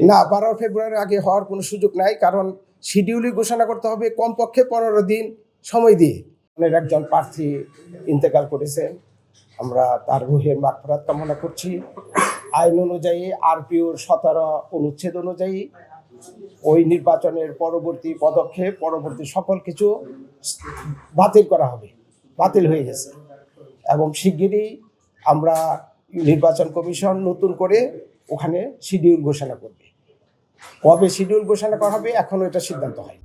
না, 12 ফেব্রুয়ারির আগে হওয়ার কোনো সুযোগ নাই, কারণ শিডিউলই ঘোষণা করতে হবে কমপক্ষে 15 দিন সময় দিয়ে। একজন প্রার্থী ইন্তেকাল করেছেন, আমরা তার রুহের মাগফিরাত কামনা করছি। আইন অনুযায়ী আরপিওর 17 অনুচ্ছেদ অনুযায়ী ওই নির্বাচনের পরবর্তী পদক্ষেপ, পরবর্তী সকল কিছু বাতিল করা হবে, বাতিল হয়ে গেছে এবং শিগগিরই আমরা নির্বাচন কমিশন নতুন করে ওখানে শিডিউল ঘোষণা করবে। কবে শিডিউল ঘোষণা করা হবে এখনো এটা সিদ্ধান্ত হয়।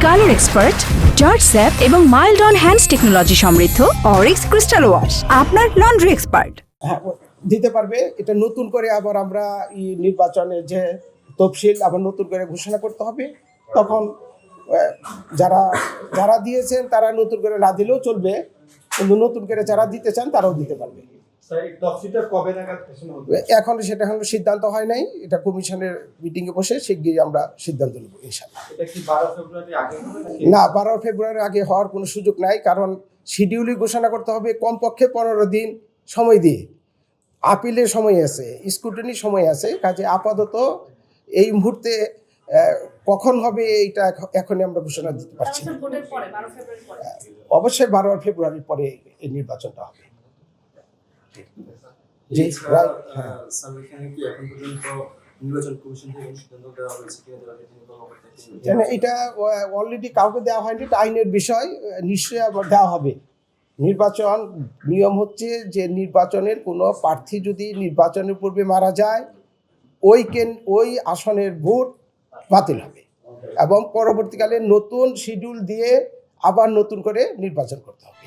কালার এক্সপার্ট, জর্জ স্যাপ এবং মাইল্ড অন হ্যান্ডস টেকনোলজি সমৃদ্ধ অরিক্স ক্রিস্টাল ওয়াশ আপনার লন্ড্রি এক্সপার্ট। হ্যাঁ, দিতে পারবে। এটা নতুন করে আবার আমরা নির্বাচনের যে তফসিল আবার নতুন করে ঘোষণা করতে হবে। তখন যারা যারা দিয়েছেন তারা নতুন করে না দিলেও চলবে, কিন্তু নতুন করে যারা দিতে চান তারাও দিতে পারবে। এখন সেটা এখনো সিদ্ধান্ত হয় নাই, এটা কমিশনের মিটিংয়ে বসে শিগগিরই আমরা সিদ্ধান্ত নেব ইনশাআল্লাহ। না, 12 ফেব্রুয়ারির আগে হওয়ার কোনো সুযোগ নাই, কারণ শিডিউলই ঘোষণা করতে হবে কমপক্ষে 15 দিন সময় দিয়ে। আপিলের সময় আছে, স্ক্রুটিনির সময় আছে, কাজে আপাতত এই মুহূর্তে কখন হবে এইটা এখনই আমরা ঘোষণা দিতে পারছি না। অবশ্যই 12 ফেব্রুয়ারির পরে এই নির্বাচনটা হবে। জি, রাইট। এটা অলরেডি কাউকে দেওয়া হয়নি, এটা আইনের বিষয়, নিশ্চয়ই আবার দেওয়া হবে। নির্বাচন নিয়ম হচ্ছে যে নির্বাচনের কোনো প্রার্থী যদি নির্বাচনের পূর্বে মারা যায় ওই আসনের ভোট বাতিল হবে এবং পরবর্তীকালে নতুন শিডিউল দিয়ে আবার নতুন করে নির্বাচন করতে হবে।